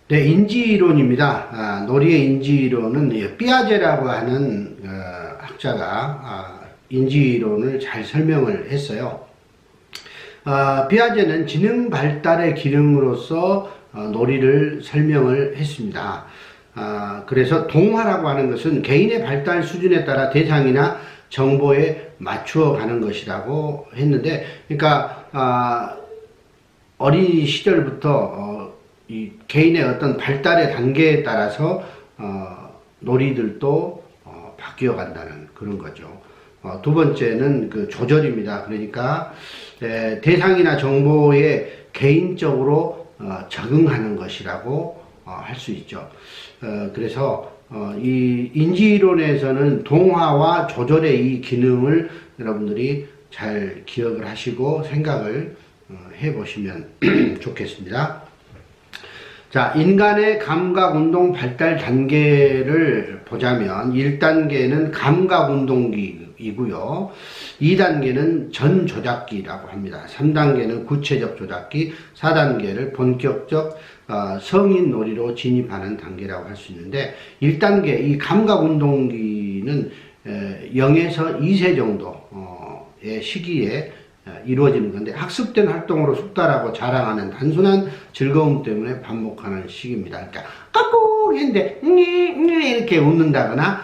네, 인지이론입니다. 놀이의 인지이론은 삐아제라고 하는 학자가 인지이론을 잘 설명을 했어요. 삐아제는 지능 발달의 기능으로서 놀이를 설명을 했습니다. 그래서 동화라고 하는 것은 개인의 발달 수준에 따라 대상이나 정보에 맞추어 가는 것이라고 했는데, 그러니까 어린 시절부터 이 개인의 어떤 발달의 단계에 따라서 놀이들도 바뀌어 간다는 그런 거죠. 두 번째는 그 조절입니다. 그러니까 대상이나 정보에 개인적으로 적응하는 것이라고 할 수 있죠. 그래서 이 인지이론에서는 동화와 조절의 이 기능을 여러분들이 잘 기억을 하시고 생각을 해 보시면 좋겠습니다. 자, 인간의 감각 운동 발달 단계를 보자면 1단계는 감각 운동기이고요. 2단계는 전 조작기라고 합니다. 3단계는 구체적 조작기, 4단계를 본격적 성인 놀이로 진입하는 단계라고 할 수 있는데, 1단계 이 감각 운동기는 0에서 2세 정도의 시기에 이루어지는 건데, 학습된 활동으로 숙달하고 자랑하는 단순한 즐거움 때문에 반복하는 시기입니다. 그러니까 까꿍 했는데 이렇게 웃는다거나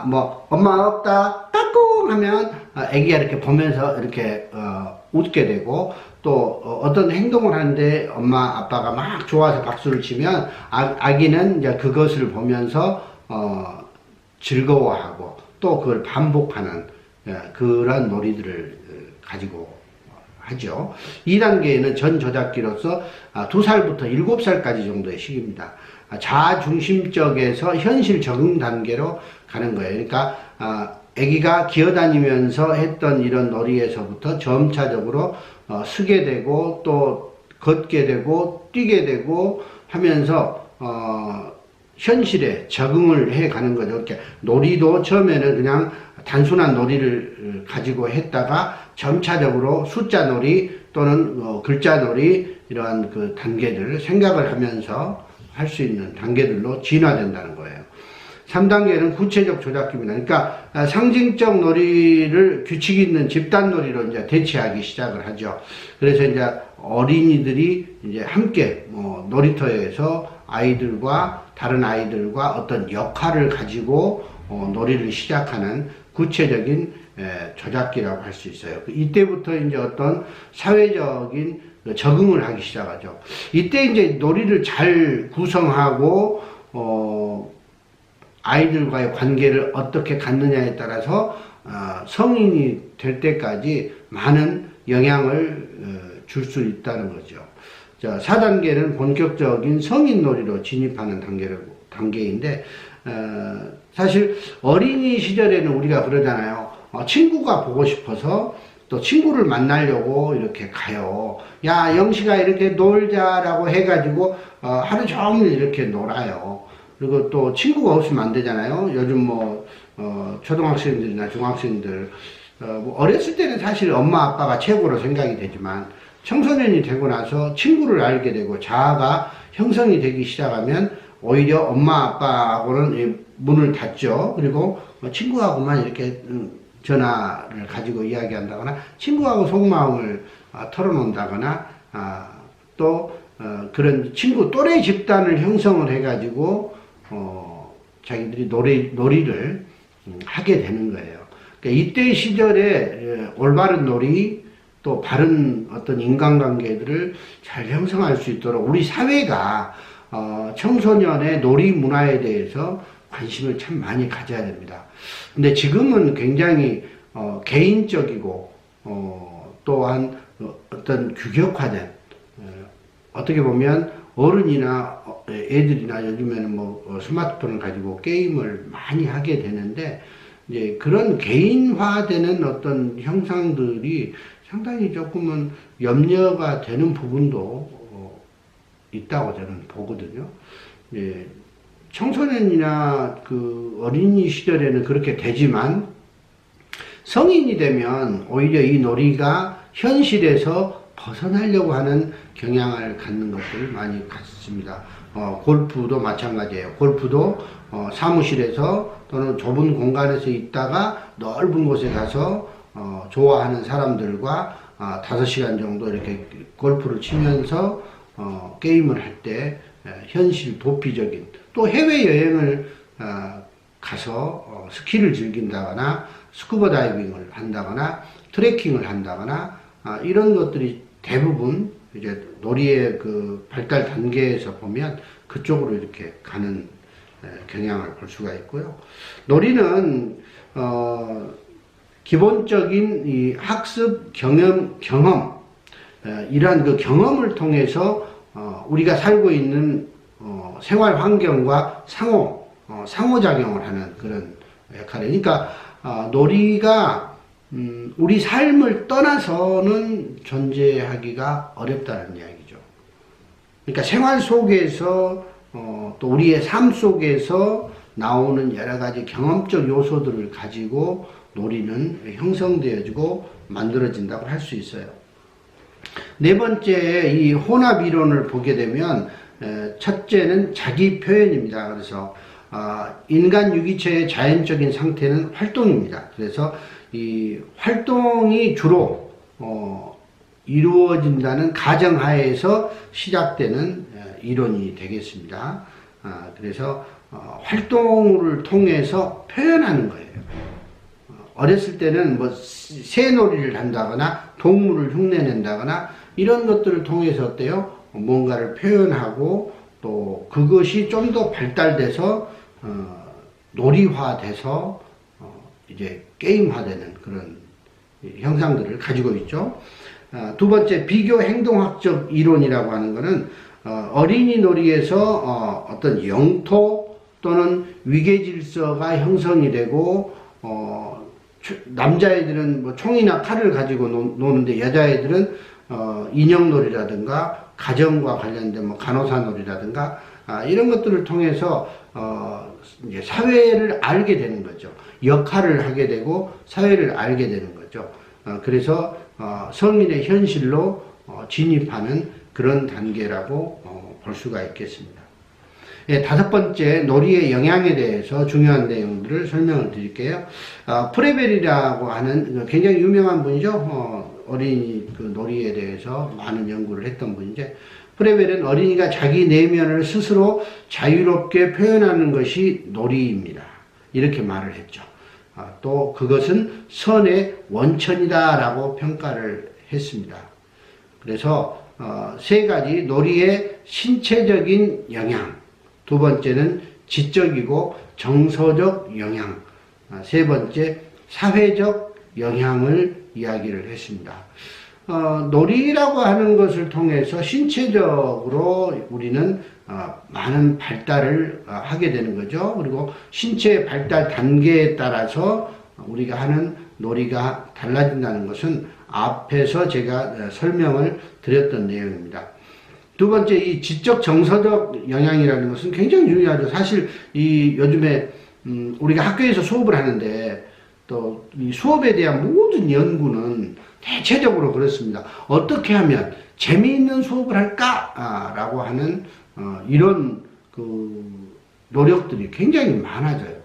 뭐 엄마 없다 까꿍 하면 애기가 이렇게 보면서 이렇게 웃게 되고, 또 어떤 행동을 하는데 엄마 아빠가 막 좋아서 박수를 치면 아기는 이제 그것을 보면서 즐거워하고 또 그걸 반복하는 그런 놀이들을 가지고 하죠. 2단계에는 전 조작기로서 2살부터 7살까지 정도의 시기입니다. 자아중심적에서 현실 적응 단계로 가는 거예요. 그러니까 아기가 기어다니면서 했던 이런 놀이에서부터 점차적으로 서게 되고 또 걷게 되고 뛰게 되고 하면서 현실에 적응을 해 가는 거죠. 이렇게 놀이도 처음에는 그냥 단순한 놀이를 가지고 했다가 점차적으로 숫자 놀이 또는 글자 놀이, 이러한 그 단계들을 생각을 하면서 할 수 있는 단계들로 진화된다는 거예요. 3단계는 구체적 조작기입니다. 그러니까 상징적 놀이를 규칙 있는 집단 놀이로 이제 대체하기 시작을 하죠. 그래서 이제 어린이들이 이제 함께 놀이터에서 아이들과 다른 아이들과 어떤 역할을 가지고 놀이를 시작하는 구체적인 조작기라고 할 수 있어요. 이때부터 이제 어떤 사회적인 적응을 하기 시작하죠. 이때 이제 놀이를 잘 구성하고 아이들과의 관계를 어떻게 갖느냐에 따라서 성인이 될 때까지 많은 영향을 줄 수 있다는 거죠. 자, 4단계는 본격적인 성인 놀이로 진입하는 단계인데, 사실 어린이 시절에는 우리가 그러잖아요. 친구가 보고 싶어서 또 친구를 만나려고 이렇게 가요. 야, 영식아 이렇게 놀자라고 해가지고 하루 종일 이렇게 놀아요. 그리고 또 친구가 없으면 안 되잖아요. 요즘 초등학생들이나 중학생들 어렸을 때는 사실 엄마 아빠가 최고로 생각이 되지만, 청소년이 되고 나서 친구를 알게 되고 자아가 형성이 되기 시작하면 오히려 엄마 아빠하고는 문을 닫죠. 그리고 친구하고만 이렇게 전화를 가지고 이야기한다거나 친구하고 속마음을 털어놓는다거나 또 그런 친구 또래 집단을 형성을 해가지고 자기들이 놀이를 하게 되는 거예요. 그러니까 이때 시절에 올바른 놀이 또 바른 어떤 인간관계들을 잘 형성할 수 있도록 우리 사회가 청소년의 놀이 문화에 대해서 관심을 참 많이 가져야 됩니다. 근데 지금은 굉장히 개인적이고 또한 어떤 규격화된, 어떻게 보면 어른이나 애들이나 요즘에는 스마트폰을 가지고 게임을 많이 하게 되는데, 이제 그런 개인화되는 어떤 형상들이 상당히 조금은 염려가 되는 부분도 있다고 저는 보거든요. 예, 청소년이나 그 어린이 시절에는 그렇게 되지만 성인이 되면 오히려 이 놀이가 현실에서 벗어나려고 하는 경향을 갖는 것들을 많이 갖습니다. 골프도 마찬가지예요. 골프도 사무실에서 또는 좁은 공간에서 있다가 넓은 곳에 가서 좋아하는 사람들과 5시간 정도 이렇게 골프를 치면서 게임을 할 때 현실 도피적인, 또 해외여행을 가서 스키를 즐긴다거나 스쿠버 다이빙을 한다거나 트레킹을 한다거나 이런 것들이 대부분 이제 놀이의 그 발달 단계에서 보면 그쪽으로 이렇게 가는 경향을 볼 수가 있고요. 놀이는 기본적인 이 학습 경험 이러한 그 경험을 통해서 우리가 살고 있는 생활 환경과 상호작용을 하는 그런 역할이에요. 그러니까 놀이가 우리 삶을 떠나서는 존재하기가 어렵다는 이야기죠. 그러니까 생활 속에서 또 우리의 삶 속에서 나오는 여러 가지 경험적 요소들을 가지고 놀이는 형성되어지고 만들어진다고 할 수 있어요. 네 번째, 이 혼합 이론을 보게 되면 첫째는 자기 표현입니다. 그래서 인간 유기체의 자연적인 상태는 활동입니다. 그래서 이 활동이 주로 이루어진다는 가정하에서 시작되는 이론이 되겠습니다. 그래서 활동을 통해서 표현하는 거예요. 어렸을 때는 뭐 새놀이를 한다거나 동물을 흉내낸다거나 이런 것들을 통해서 어때요? 뭔가를 표현하고 또 그것이 좀 더 발달돼서 놀이화돼서 이제 게임화되는 그런 형상들을 가지고 있죠. 두 번째, 비교 행동학적 이론이라고 하는 것은 어린이 놀이에서 어떤 영토 또는 위계 질서가 형성이 되고 남자애들은 뭐 총이나 칼을 가지고 노는데 여자애들은 인형놀이라든가 가정과 관련된 뭐 간호사놀이라든가 이런 것들을 통해서 이제 사회를 알게 되는 거죠. 역할을 하게 되고 사회를 알게 되는 거죠. 그래서 성인의 현실로 진입하는 그런 단계라고 볼 수가 있겠습니다. 예, 다섯 번째, 놀이의 영향에 대해서 중요한 내용들을 설명을 드릴게요. 프레벨이라고 하는 굉장히 유명한 분이죠. 어린이 그 놀이에 대해서 많은 연구를 했던 분인데, 프레벨은 어린이가 자기 내면을 스스로 자유롭게 표현하는 것이 놀이입니다. 이렇게 말을 했죠. 또 그것은 선의 원천이다라고 평가를 했습니다. 그래서 세 가지, 놀이의 신체적인 영향, 두 번째는 지적이고 정서적 영향, 세 번째 사회적 영향을 이야기를 했습니다. 놀이라고 하는 것을 통해서 신체적으로 우리는 많은 발달을 하게 되는 거죠. 그리고 신체 발달 단계에 따라서 우리가 하는 놀이가 달라진다는 것은 앞에서 제가 설명을 드렸던 내용입니다. 두 번째, 이 지적 정서적 영향이라는 것은 굉장히 중요하죠. 사실 이 요즘에 우리가 학교에서 수업을 하는데 또 이 수업에 대한 모든 연구는 대체적으로 그렇습니다. 어떻게 하면 재미있는 수업을 할까라고 하는 이런 그 노력들이 굉장히 많아져요.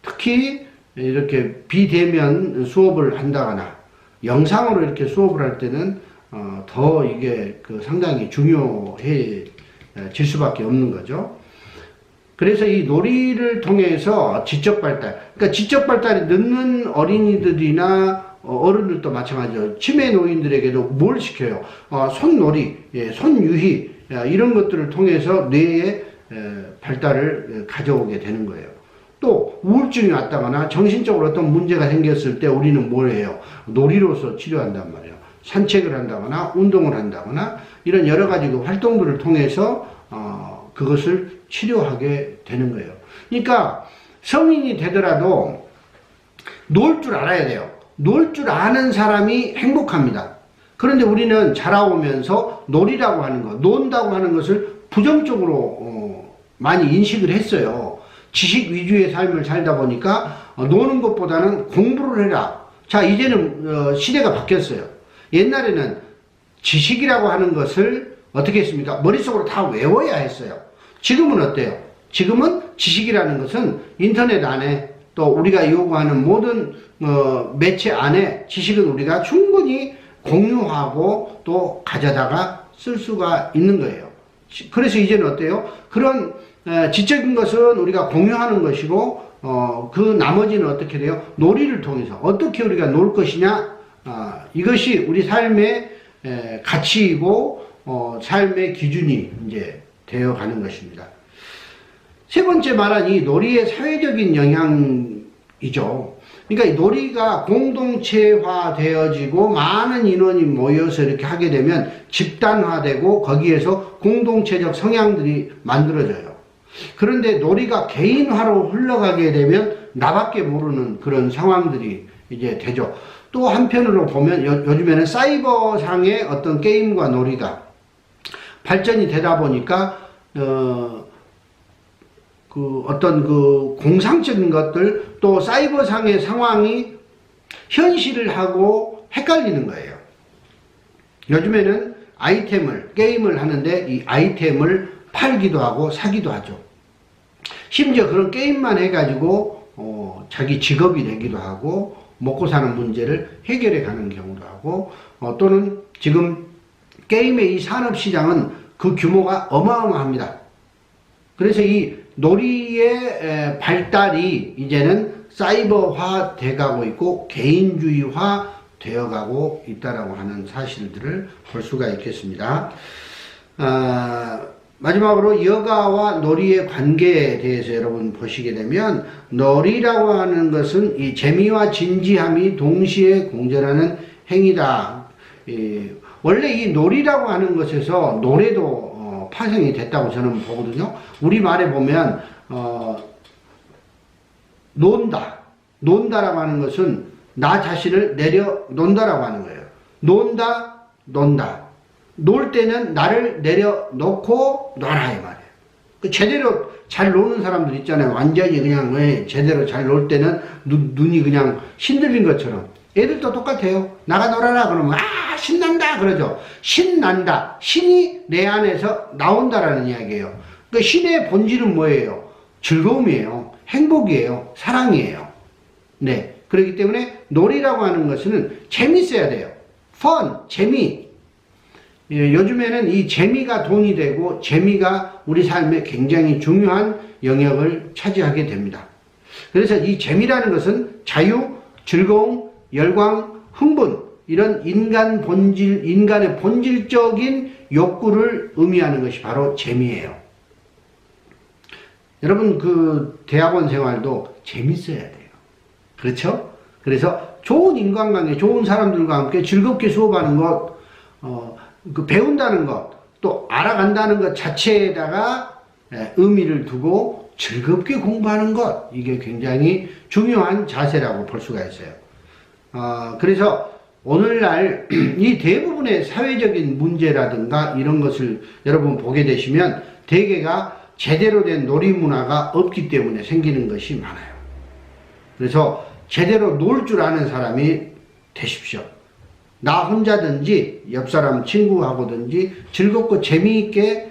특히 이렇게 비대면 수업을 한다거나 영상으로 이렇게 수업을 할 때는 더 이게 그 상당히 중요해질 수밖에 없는 거죠. 그래서 이 놀이를 통해서 지적 발달, 그러니까 지적 발달이 늦는 어린이들이나 어른들도 마찬가지죠. 치매 노인들에게도 뭘 시켜요? 손놀이, 손유희, 이런 것들을 통해서 뇌의 발달을 가져오게 되는 거예요. 또 우울증이 왔다거나 정신적으로 어떤 문제가 생겼을 때 우리는 뭘 해요? 놀이로서 치료한단 말이에요. 산책을 한다거나 운동을 한다거나 이런 여러 가지 그 활동들을 통해서 그것을 치료하게 되는 거예요. 그러니까 성인이 되더라도 놀 줄 알아야 돼요. 놀 줄 아는 사람이 행복합니다. 그런데 우리는 자라오면서 놀이라고 하는 것, 논다고 하는 것을 부정적으로 많이 인식을 했어요. 지식 위주의 삶을 살다 보니까 노는 것보다는 공부를 해라. 자, 이제는 시대가 바뀌었어요. 옛날에는 지식이라고 하는 것을 어떻게 했습니까? 머릿속으로 다 외워야 했어요. 지금은 어때요? 지금은 지식이라는 것은 인터넷 안에 또 우리가 요구하는 모든 매체 안에 지식은 우리가 충분히 공유하고 또 가져다가 쓸 수가 있는 거예요. 그래서 이제는 어때요? 그런 지적인 것은 우리가 공유하는 것이고 그 나머지는 어떻게 돼요? 놀이를 통해서 어떻게 우리가 놀 것이냐, 이것이 우리 삶의 가치이고 삶의 기준이 이제 되어가는 것입니다. 세 번째 말한 이 놀이의 사회적인 영향이죠. 그러니까 이 놀이가 공동체화 되어지고 많은 인원이 모여서 이렇게 하게 되면 집단화되고 거기에서 공동체적 성향들이 만들어져요. 그런데 놀이가 개인화로 흘러가게 되면 나밖에 모르는 그런 상황들이 이제 되죠. 또 한편으로 보면 요즘에는 사이버상의 어떤 게임과 놀이가 발전이 되다 보니까 어떤 공상적인 것들 또 사이버상의 상황이 현실을 하고 헷갈리는 거예요. 요즘에는 게임을 하는데 이 아이템을 팔기도 하고 사기도 하죠. 심지어 그런 게임만 해가지고 자기 직업이 되기도 하고 먹고 사는 문제를 해결해 가는 경우도 하고 또는 지금 게임의 이 산업시장은 그 규모가 어마어마합니다. 그래서 이 놀이의 발달이 이제는 사이버화 돼가고 있고 개인주의화 되어가고 있다라고 하는 사실들을 볼 수가 있겠습니다. 마지막으로 여가와 놀이의 관계에 대해서 여러분 보시게 되면 놀이라고 하는 것은 이 재미와 진지함이 동시에 공존하는 행위다. 원래 이 놀이라고 하는 것에서 노래도 파생이 됐다고 저는 보거든요. 우리말에 보면 논다라고 하는 것은 나 자신을 내려놓는다라고 하는 거예요. 논다. 놀 때는 나를 내려놓고 놀아 이 말이에요. 제대로 잘 노는 사람들 있잖아요. 완전히 그냥 제대로 잘 놀 때는 눈이 그냥 신들린 것처럼. 애들도 똑같아요. 나가 놀아라 그러면 신난다 그러죠. 신난다. 신이 내 안에서 나온다라는 이야기예요. 그러니까 신의 본질은 뭐예요? 즐거움이에요. 행복이에요. 사랑이에요. 네. 그렇기 때문에 놀이라고 하는 것은 재밌어야 돼요. 재미. 요즘에는 이 재미가 돈이 되고 재미가 우리 삶에 굉장히 중요한 영역을 차지하게 됩니다. 그래서 이 재미라는 것은 자유, 즐거움, 열광, 흥분 이런 인간의 본질적인 욕구를 의미하는 것이 바로 재미예요. 여러분 대학원 생활도 재밌어야 돼요. 그렇죠? 그래서 좋은 인간관계, 좋은 사람들과 함께 즐겁게 수업하는 것, 배운다는 것, 또 알아간다는 것 자체에다가 의미를 두고 즐겁게 공부하는 것, 이게 굉장히 중요한 자세라고 볼 수가 있어요. 그래서 오늘날 이 대부분의 사회적인 문제라든가 이런 것을 여러분 보게 되시면 대개가 제대로 된 놀이 문화가 없기 때문에 생기는 것이 많아요. 그래서 제대로 놀 줄 아는 사람이 되십시오. 나 혼자든지 옆 사람 친구하고든지 즐겁고 재미있게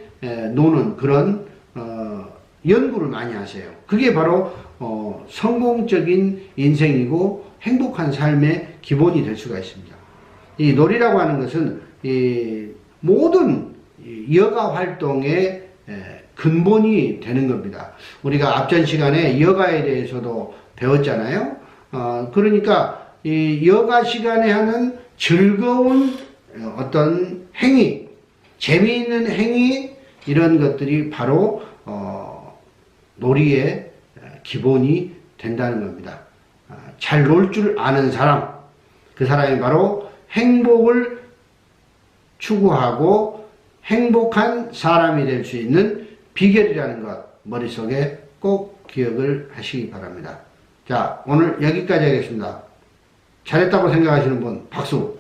노는 그런 연구를 많이 하세요. 그게 바로 성공적인 인생이고 행복한 삶의 기본이 될 수가 있습니다. 이 놀이라고 하는 것은 이 모든 여가 활동의 근본이 되는 겁니다. 우리가 앞전 시간에 여가에 대해서도 배웠잖아요. 그러니까 이 여가 시간에 하는 즐거운 어떤 행위, 재미있는 행위 이런 것들이 바로 놀이의 기본이 된다는 겁니다. 잘 놀 줄 아는 사람, 그 사람이 바로 행복을 추구하고 행복한 사람이 될 수 있는 비결이라는 것 머릿속에 꼭 기억을 하시기 바랍니다. 자, 오늘 여기까지 하겠습니다. 잘했다고 생각하시는 분 박수.